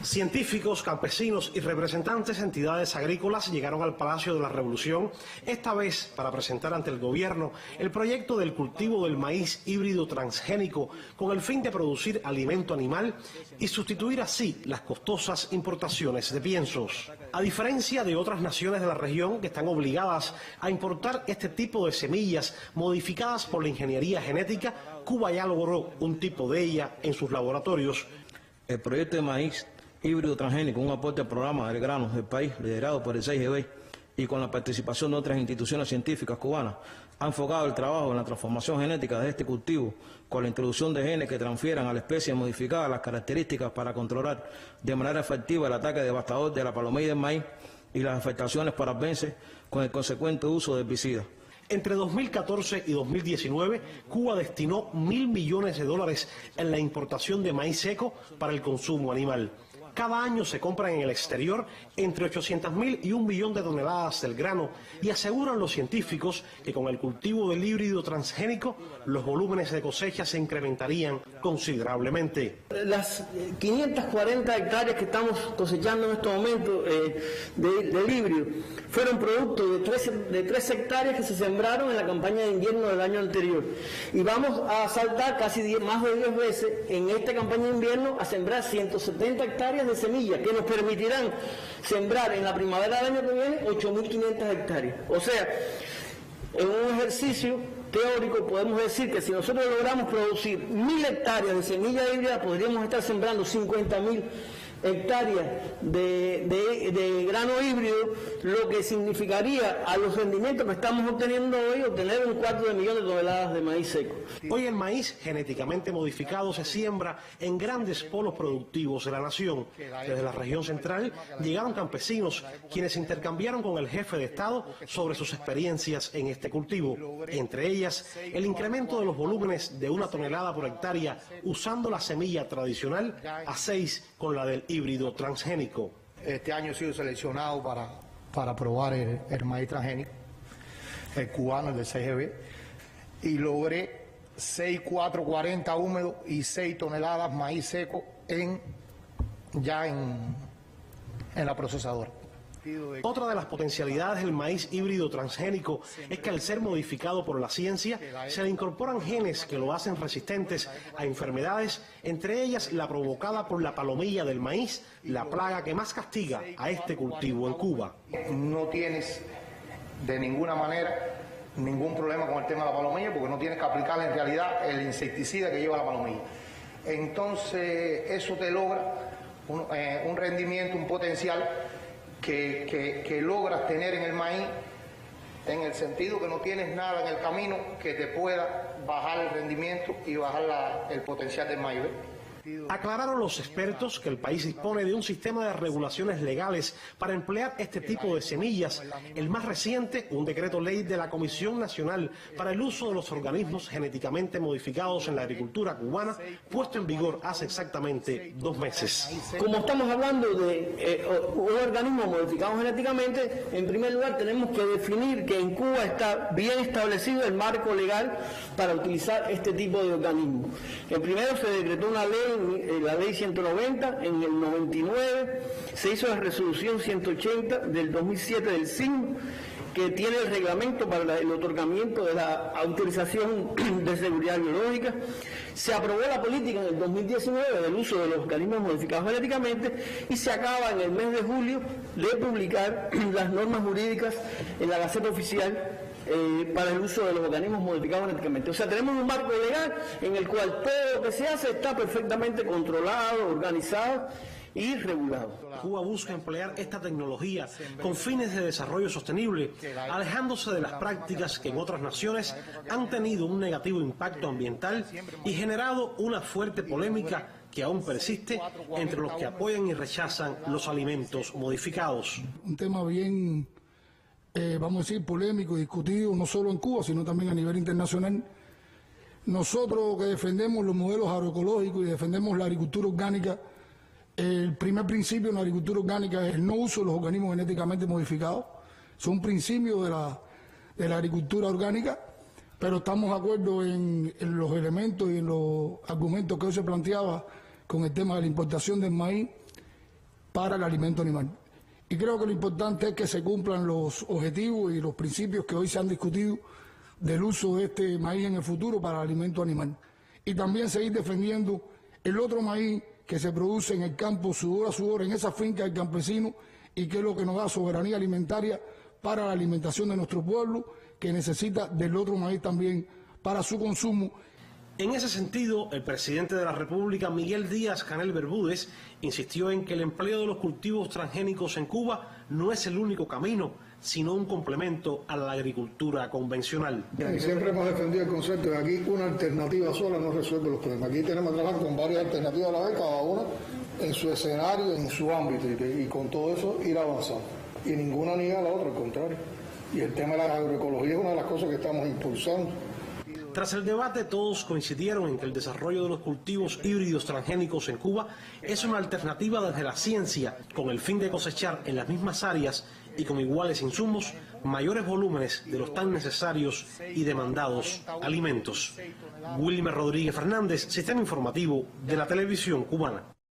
Científicos, campesinos y representantes de entidades agrícolas llegaron al Palacio de la Revolución, esta vez para presentar ante el gobierno el proyecto del cultivo del maíz híbrido transgénico con el fin de producir alimento animal y sustituir así las costosas importaciones de piensos. A diferencia de otras naciones de la región que están obligadas a importar este tipo de semillas modificadas por la ingeniería genética, Cuba ya logró un tipo de ella en sus laboratorios. El proyecto de maíz híbrido transgénico, un aporte al programa del grano del país, liderado por el 6GB y con la participación de otras instituciones científicas cubanas, ha enfocado el trabajo en la transformación genética de este cultivo con la introducción de genes que transfieran a la especie modificada las características para controlar de manera efectiva el ataque devastador de la palomilla del maíz y las afectaciones parabéncenses con el consecuente uso de herbicidas. Entre 2014 y 2019, Cuba destinó $1.000 millones en la importación de maíz seco para el consumo animal. Cada año se compran en el exterior entre 800.000 y 1 millón de toneladas del grano y aseguran los científicos que con el cultivo del híbrido transgénico los volúmenes de cosecha se incrementarían considerablemente. Las 540 hectáreas que estamos cosechando en estos momentos del híbrido fueron producto de 3 hectáreas que se sembraron en la campaña de invierno del año anterior. Y vamos a saltar casi más de 10 veces en esta campaña de invierno a sembrar 170 hectáreas de semillas que nos permitirán sembrar en la primavera del año que viene 8.500 hectáreas. O sea, en un ejercicio teórico podemos decir que si nosotros logramos producir 1.000 hectáreas de semilla híbrida, podríamos estar sembrando 50.000 hectáreas de grano híbrido, lo que significaría a los rendimientos que estamos obteniendo hoy, obtener 250.000 toneladas de maíz seco. Hoy el maíz genéticamente modificado se siembra en grandes polos productivos de la nación. Desde la región central llegaron campesinos quienes intercambiaron con el jefe de Estado sobre sus experiencias en este cultivo. Entre ellas, el incremento de los volúmenes de 1 tonelada por hectárea usando la semilla tradicional a 6 con la del híbrido transgénico. Este año he sido seleccionado para probar el maíz transgénico, el cubano, el del 6GB, y logré 6,440 húmedo y 6 toneladas maíz seco en la procesadora. Otra de las potencialidades del maíz híbrido transgénico es que al ser modificado por la ciencia se le incorporan genes que lo hacen resistentes a enfermedades, entre ellas la provocada por la palomilla del maíz, la plaga que más castiga a este cultivo en Cuba. No tienes de ninguna manera ningún problema con el tema de la palomilla porque no tienes que aplicarle en realidad el insecticida que lleva la palomilla. Entonces eso te logra un rendimiento, un potencial que logras tener en el maíz, en el sentido que no tienes nada en el camino que te pueda bajar el rendimiento y bajar el potencial del maíz. Aclararon los expertos que el país dispone de un sistema de regulaciones legales para emplear este tipo de semillas. El más reciente, un decreto ley de la Comisión Nacional para el Uso de los Organismos Genéticamente Modificados en la Agricultura Cubana, puesto en vigor hace exactamente 2 meses. Como estamos hablando de un organismo modificado genéticamente, en primer lugar tenemos que definir que en Cuba está bien establecido el marco legal para utilizar este tipo de organismos. En primero se decretó una ley, la ley 190, en el 99 se hizo la resolución 180 del 2007 del CIN, que tiene el reglamento para el otorgamiento de la autorización de seguridad biológica. Se aprobó la política en el 2019 del uso de los organismos modificados genéticamente y se acaba en el mes de julio de publicar las normas jurídicas en la Gaceta Oficial para el uso de los organismos modificados genéticamente. O sea, tenemos un marco legal en el cual todo lo que se hace está perfectamente controlado, organizado y regulado. Cuba busca emplear esta tecnología con fines de desarrollo sostenible, alejándose de las prácticas que en otras naciones han tenido un negativo impacto ambiental y generado una fuerte polémica que aún persiste entre los que apoyan y rechazan los alimentos modificados. Un tema bien, vamos a decir, polémico y discutido no solo en Cuba, sino también a nivel internacional. Nosotros que defendemos los modelos agroecológicos y defendemos la agricultura orgánica, el primer principio en la agricultura orgánica es el no uso de los organismos genéticamente modificados. Es un principio de la agricultura orgánica, pero estamos de acuerdo en los elementos y en los argumentos que hoy se planteaba con el tema de la importación del maíz para el alimento animal. Y creo que lo importante es que se cumplan los objetivos y los principios que hoy se han discutido del uso de este maíz en el futuro para el alimento animal. Y también seguir defendiendo el otro maíz que se produce en el campo, sudor a sudor, en esa finca del campesino, y que es lo que nos da soberanía alimentaria para la alimentación de nuestro pueblo, que necesita del otro maíz también para su consumo. En ese sentido, el presidente de la República, Miguel Díaz-Canel Bermúdez, insistió en que el empleo de los cultivos transgénicos en Cuba no es el único camino, sino un complemento a la agricultura convencional. Siempre hemos defendido el concepto de aquí una alternativa sola no resuelve los problemas. Aquí tenemos que trabajar con varias alternativas a la vez, cada una en su escenario, en su ámbito, y con todo eso ir avanzando. Y ninguna niega a la otra, al contrario. Y el tema de la agroecología es una de las cosas que estamos impulsando. Tras el debate, todos coincidieron en que el desarrollo de los cultivos híbridos transgénicos en Cuba es una alternativa desde la ciencia, con el fin de cosechar en las mismas áreas y con iguales insumos mayores volúmenes de los tan necesarios y demandados alimentos. Wilmer Rodríguez Fernández, Sistema Informativo de la Televisión Cubana.